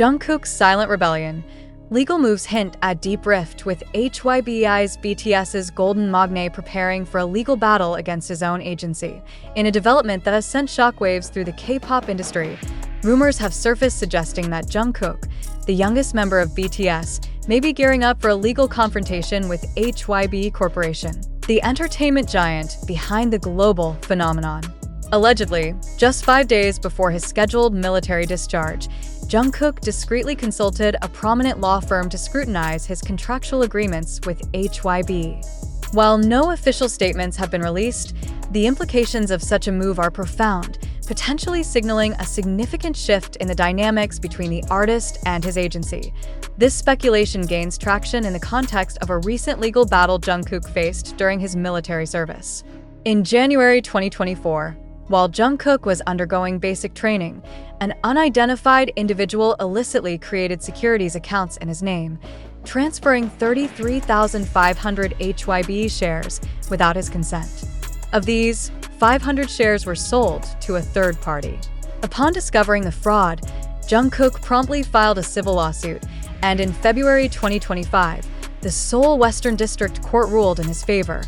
Jungkook's silent rebellion. Legal moves hint at deep rift, with HYBE's BTS's Golden Magne preparing for a legal battle against his own agency. In a development that has sent shockwaves through the K-pop industry, rumors have surfaced suggesting that Jungkook, the youngest member of BTS, may be gearing up for a legal confrontation with HYBE Corporation, the entertainment giant behind the global phenomenon. Allegedly, just 5 days before his scheduled military discharge, Jungkook discreetly consulted a prominent law firm to scrutinize his contractual agreements with HYBE. While no official statements have been released, the implications of such a move are profound, potentially signaling a significant shift in the dynamics between the artist and his agency. This speculation gains traction in the context of a recent legal battle Jungkook faced during his military service. In January 2024, while Jungkook was undergoing basic training, an unidentified individual illicitly created securities accounts in his name, transferring 33,500 HYBE shares without his consent. Of these, 500 shares were sold to a third party. Upon discovering the fraud, Jungkook promptly filed a civil lawsuit, and in February 2025, the Seoul Western District Court ruled in his favor,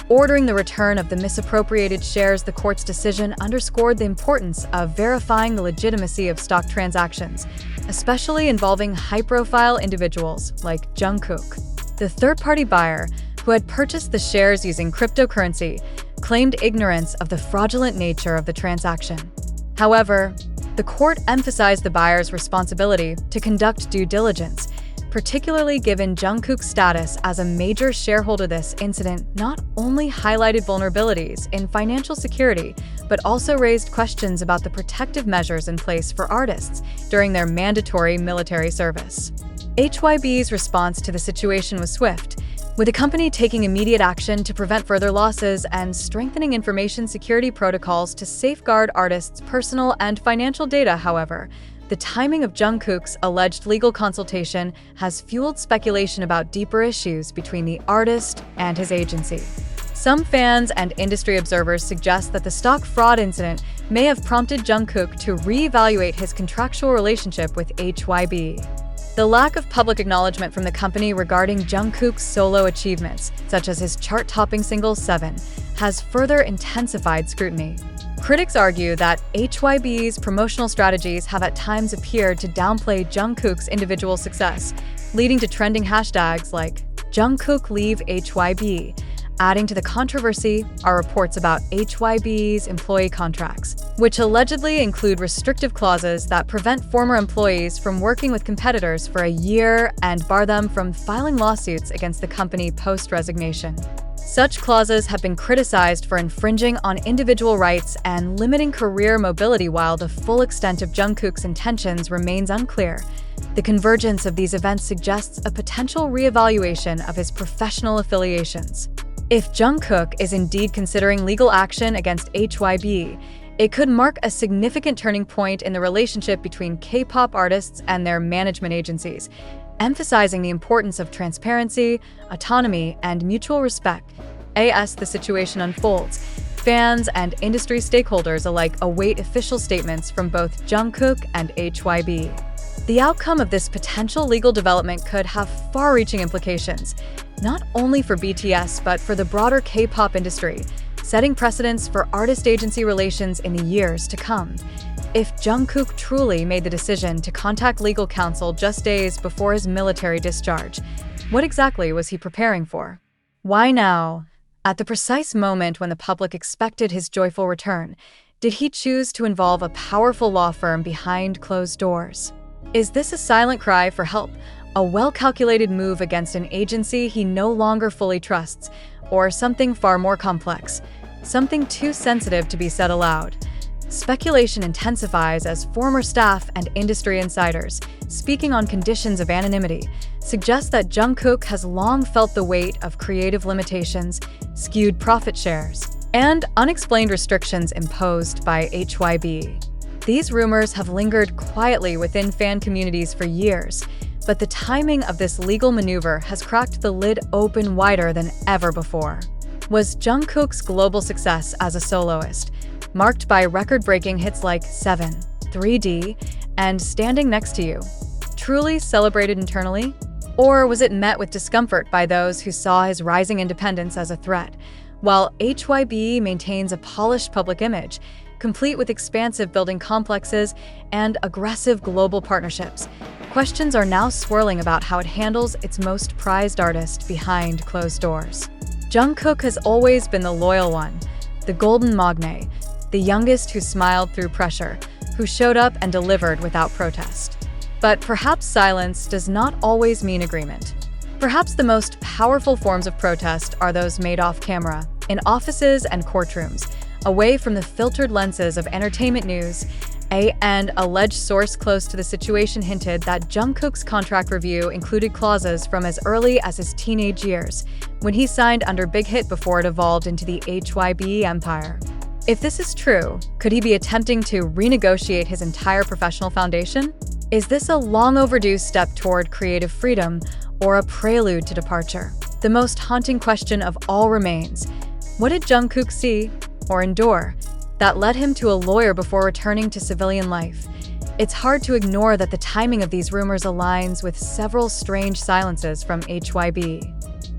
ordering the return of the misappropriated shares. The court's decision underscored the importance of verifying the legitimacy of stock transactions, especially involving high-profile individuals like Jungkook. The third-party buyer, who had purchased the shares using cryptocurrency, claimed ignorance of the fraudulent nature of the transaction. However, the court emphasized the buyer's responsibility to conduct due diligence, particularly given Jungkook's status as a major shareholder. This incident not only highlighted vulnerabilities in financial security, but also raised questions about the protective measures in place for artists during their mandatory military service. HYBE's response to the situation was swift, with the company taking immediate action to prevent further losses and strengthening information security protocols to safeguard artists' personal and financial data. However, the timing of Jungkook's alleged legal consultation has fueled speculation about deeper issues between the artist and his agency. Some fans and industry observers suggest that the stock fraud incident may have prompted Jungkook to reevaluate his contractual relationship with HYBE. The lack of public acknowledgement from the company regarding Jungkook's solo achievements, such as his chart-topping single 7, has further intensified scrutiny. Critics argue that HYBE's promotional strategies have at times appeared to downplay Jungkook's individual success, leading to trending hashtags like Jungkook Leave HYBE. Adding to the controversy are reports about HYBE's employee contracts, which allegedly include restrictive clauses that prevent former employees from working with competitors for a year and bar them from filing lawsuits against the company post-resignation. Such clauses have been criticized for infringing on individual rights and limiting career mobility. While the full extent of Jungkook's intentions remains unclear, the convergence of these events suggests a potential reevaluation of his professional affiliations. If Jungkook is indeed considering legal action against HYBE, it could mark a significant turning point in the relationship between K-pop artists and their management agencies, emphasizing the importance of transparency, autonomy, and mutual respect. As the situation unfolds, fans and industry stakeholders alike await official statements from both Jungkook and HYBE. The outcome of this potential legal development could have far-reaching implications, not only for BTS but for the broader K-pop industry, setting precedents for artist-agency relations in the years to come. If Jungkook truly made the decision to contact legal counsel just days before his military discharge, what exactly was he preparing for? Why now, at the precise moment when the public expected his joyful return, did he choose to involve a powerful law firm behind closed doors? Is this a silent cry for help, a well-calculated move against an agency he no longer fully trusts, or something far more complex, something too sensitive to be said aloud? Speculation intensifies as former staff and industry insiders, speaking on conditions of anonymity, suggest that Jungkook has long felt the weight of creative limitations, skewed profit shares, and unexplained restrictions imposed by HYBE. These rumors have lingered quietly within fan communities for years, but the timing of this legal maneuver has cracked the lid open wider than ever before. Was Jungkook's global success as a soloist, marked by record-breaking hits like 7, 3D, and Standing Next to You, truly celebrated internally? Or was it met with discomfort by those who saw his rising independence as a threat? While HYBE maintains a polished public image, complete with expansive building complexes and aggressive global partnerships, questions are now swirling about how it handles its most prized artist behind closed doors. Jungkook has always been the loyal one, the golden magne, the youngest who smiled through pressure, who showed up and delivered without protest. But perhaps silence does not always mean agreement. Perhaps the most powerful forms of protest are those made off camera, in offices and courtrooms, away from the filtered lenses of entertainment news. An alleged source close to the situation hinted that Jungkook's contract review included clauses from as early as his teenage years, when he signed under Big Hit before it evolved into the HYBE empire. If this is true, could he be attempting to renegotiate his entire professional foundation? Is this a long overdue step toward creative freedom or a prelude to departure? The most haunting question of all remains: what did Jungkook see or endure that led him to a lawyer before returning to civilian life? It's hard to ignore that the timing of these rumors aligns with several strange silences from HYBE.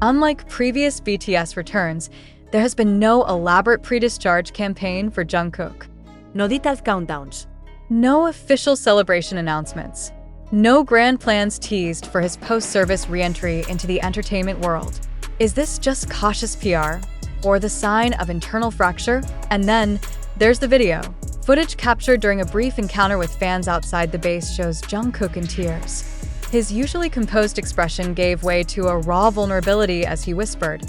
Unlike previous BTS returns, there has been no elaborate pre-discharge campaign for Jungkook. No detailed countdowns. No official celebration announcements. No grand plans teased for his post-service re-entry into the entertainment world. Is this just cautious PR, or the sign of internal fracture? And then, there's the video. Footage captured during a brief encounter with fans outside the base shows Jungkook in tears. His usually composed expression gave way to a raw vulnerability as he whispered,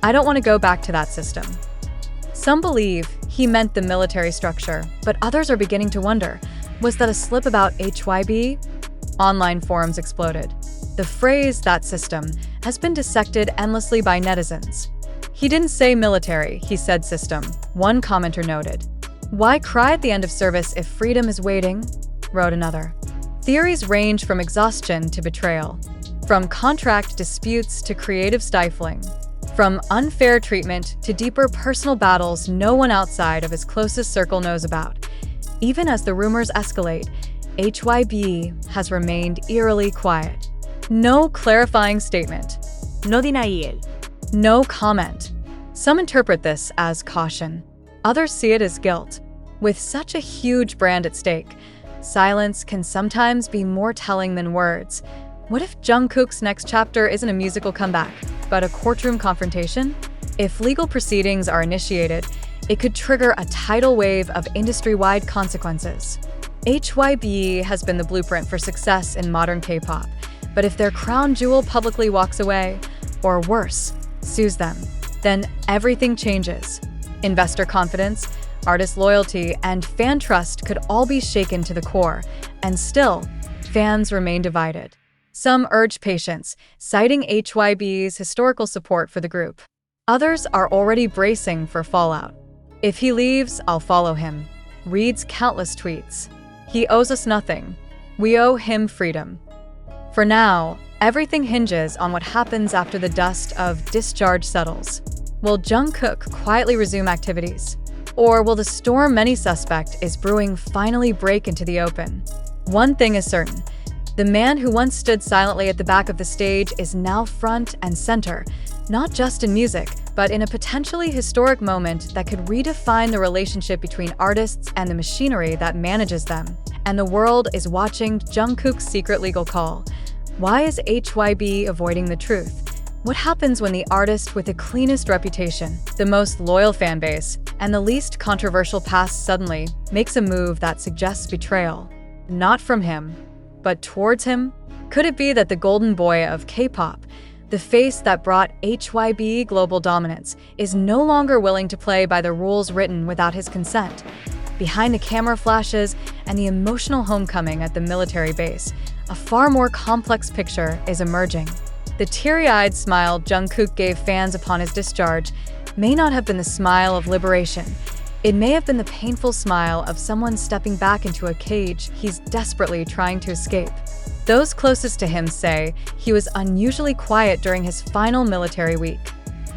"I don't want to go back to that system." Some believe he meant the military structure, but others are beginning to wonder, was that a slip about HYBE? Online forums exploded. The phrase "that system" has been dissected endlessly by netizens. "He didn't say military, he said system," one commenter noted. "Why cry at the end of service if freedom is waiting?" wrote another. Theories range from exhaustion to betrayal, from contract disputes to creative stifling, from unfair treatment to deeper personal battles no one outside of his closest circle knows about. Even as the rumors escalate, HYBE has remained eerily quiet. No clarifying statement. No denial. No comment. Some interpret this as caution. Others see it as guilt. With such a huge brand at stake, silence can sometimes be more telling than words. What if Jungkook's next chapter isn't a musical comeback, but a courtroom confrontation? If legal proceedings are initiated, it could trigger a tidal wave of industry-wide consequences. HYBE has been the blueprint for success in modern K-pop, but if their crown jewel publicly walks away, or worse, sues them, then everything changes. Investor confidence, artist loyalty, and fan trust could all be shaken to the core, and still, fans remain divided. Some urge patience, citing HYBE's historical support for the group. Others are already bracing for fallout. "If he leaves, I'll follow him," reads countless tweets. "He owes us nothing. We owe him freedom." For now, everything hinges on what happens after the dust of Discharge settles. Will Jungkook quietly resume activities? Or will the storm many suspect is brewing finally break into the open? One thing is certain. The man who once stood silently at the back of the stage is now front and center, not just in music, but in a potentially historic moment that could redefine the relationship between artists and the machinery that manages them. And the world is watching Jungkook's secret legal call. Why is HYBE avoiding the truth? What happens when the artist with the cleanest reputation, the most loyal fan base, and the least controversial past suddenly makes a move that suggests betrayal? Not from him, but towards him? Could it be that the golden boy of K-pop, the face that brought HYBE global dominance, is no longer willing to play by the rules written without his consent? Behind the camera flashes and the emotional homecoming at the military base, a far more complex picture is emerging. The teary-eyed smile Jungkook gave fans upon his discharge may not have been the smile of liberation. It may have been the painful smile of someone stepping back into a cage he's desperately trying to escape. Those closest to him say he was unusually quiet during his final military week.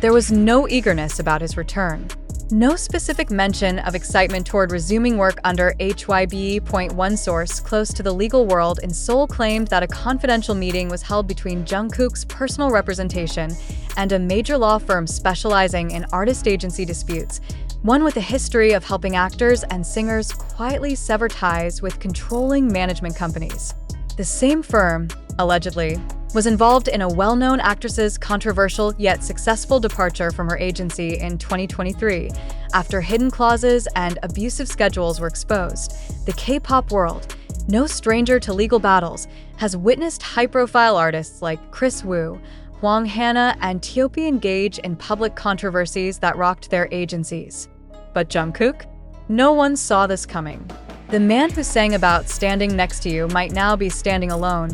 There was no eagerness about his return. No specific mention of excitement toward resuming work under HYBE. One source close to the legal world in Seoul claimed that a confidential meeting was held between Jungkook's personal representation and a major law firm specializing in artist agency disputes, one with a history of helping actors and singers quietly sever ties with controlling management companies. The same firm, allegedly, was involved in a well-known actress's controversial yet successful departure from her agency in 2023 after hidden clauses and abusive schedules were exposed. The K-pop world, no stranger to legal battles, has witnessed high-profile artists like Chris Wu, Hwang Hana, and T.O.P. engage in public controversies that rocked their agencies. But Jungkook? No one saw this coming. The man who sang about standing next to you might now be standing alone,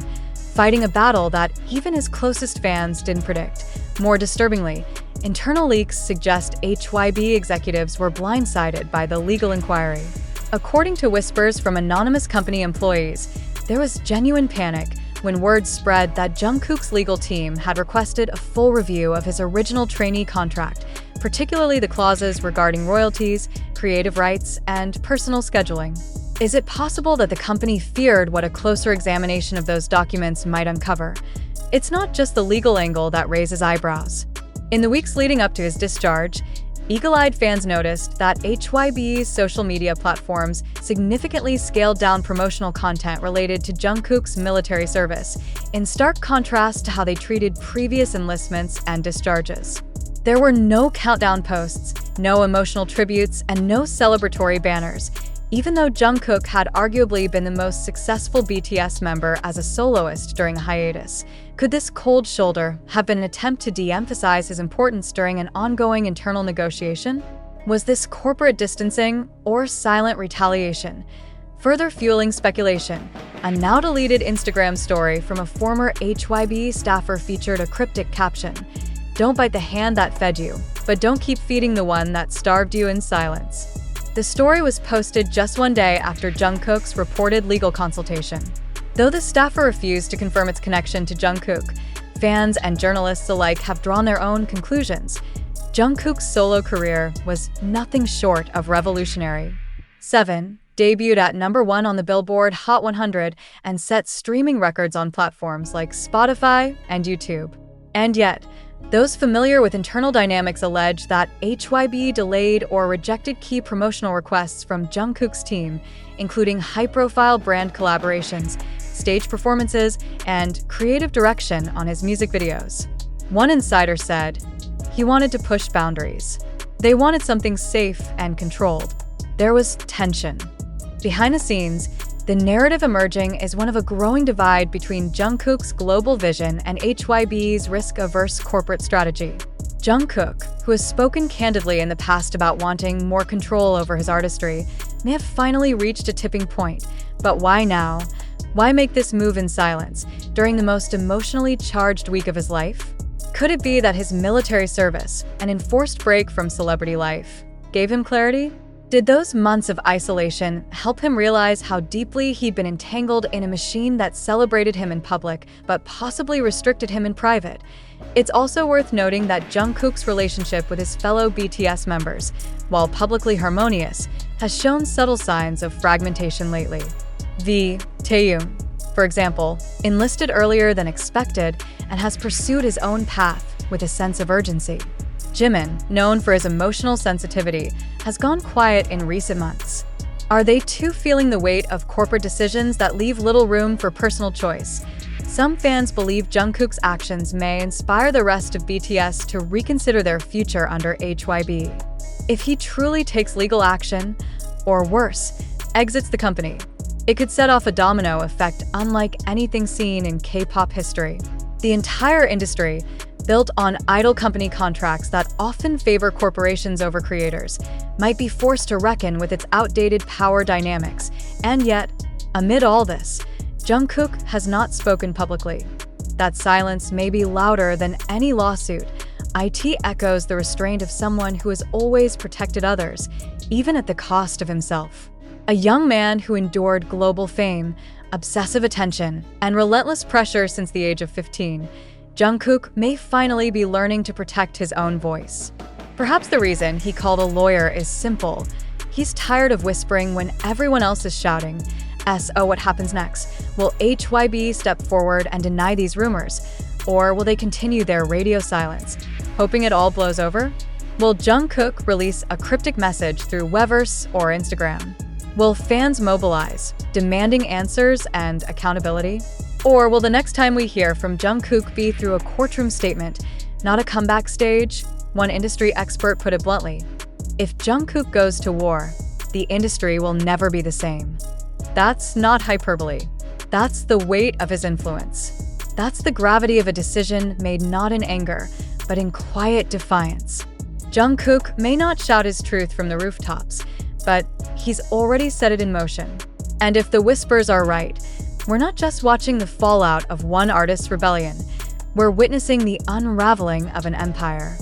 fighting a battle that even his closest fans didn't predict. More disturbingly, internal leaks suggest HYBE executives were blindsided by the legal inquiry. According to whispers from anonymous company employees, there was genuine panic when word spread that Jungkook's legal team had requested a full review of his original trainee contract, particularly the clauses regarding royalties, creative rights, and personal scheduling. Is it possible that the company feared what a closer examination of those documents might uncover? It's not just the legal angle that raises eyebrows. In the weeks leading up to his discharge, eagle-eyed fans noticed that HYBE's social media platforms significantly scaled down promotional content related to Jungkook's military service, in stark contrast to how they treated previous enlistments and discharges. There were no countdown posts, no emotional tributes, and no celebratory banners, even though Jungkook had arguably been the most successful BTS member as a soloist during a hiatus. Could this cold shoulder have been an attempt to de-emphasize his importance during an ongoing internal negotiation? Was this corporate distancing or silent retaliation? Further fueling speculation, a now-deleted Instagram story from a former HYBE staffer featured a cryptic caption: "Don't bite the hand that fed you, but don't keep feeding the one that starved you in silence." The story was posted just one day after Jungkook's reported legal consultation. Though the staffer refused to confirm its connection to Jungkook, fans and journalists alike have drawn their own conclusions. Jungkook's solo career was nothing short of revolutionary. 7. Debuted at #1 on the Billboard Hot 100 and set streaming records on platforms like Spotify and YouTube. And yet, those familiar with internal dynamics allege that HYBE delayed or rejected key promotional requests from Jungkook's team, including high-profile brand collaborations, stage performances, and creative direction on his music videos. One insider said, he wanted to push boundaries. They wanted something safe and controlled. There was tension. Behind the scenes, the narrative emerging is one of a growing divide between Jungkook's global vision and HYBE's risk-averse corporate strategy. Jungkook, who has spoken candidly in the past about wanting more control over his artistry, may have finally reached a tipping point. But why now? Why make this move in silence, during the most emotionally charged week of his life? Could it be that his military service, an enforced break from celebrity life, gave him clarity? Did those months of isolation help him realize how deeply he'd been entangled in a machine that celebrated him in public but possibly restricted him in private? It's also worth noting that Jungkook's relationship with his fellow BTS members, while publicly harmonious, has shown subtle signs of fragmentation lately. Taehyung, for example, enlisted earlier than expected and has pursued his own path with a sense of urgency. Jimin, known for his emotional sensitivity, has gone quiet in recent months. Are they too feeling the weight of corporate decisions that leave little room for personal choice? Some fans believe Jungkook's actions may inspire the rest of BTS to reconsider their future under HYBE. If he truly takes legal action, or worse, exits the company, it could set off a domino effect unlike anything seen in K-pop history. The entire industry, built on idol company contracts that often favor corporations over creators, might be forced to reckon with its outdated power dynamics. And yet, amid all this, Jungkook has not spoken publicly. That silence may be louder than any lawsuit. It echoes the restraint of someone who has always protected others, even at the cost of himself. A young man who endured global fame, obsessive attention, and relentless pressure since the age of 15, Jungkook may finally be learning to protect his own voice. Perhaps the reason he called a lawyer is simple. He's tired of whispering when everyone else is shouting. What happens next? Will HYBE step forward and deny these rumors? Or will they continue their radio silence, hoping it all blows over? Will Jungkook release a cryptic message through Weverse or Instagram? Will fans mobilize, demanding answers and accountability? Or will the next time we hear from Jungkook be through a courtroom statement, not a comeback stage? One industry expert put it bluntly: if Jungkook goes to war, the industry will never be the same. That's not hyperbole. That's the weight of his influence. That's the gravity of a decision made not in anger, but in quiet defiance. Jungkook may not shout his truth from the rooftops, but he's already set it in motion. And if the whispers are right, we're not just watching the fallout of one artist's rebellion, we're witnessing the unraveling of an empire.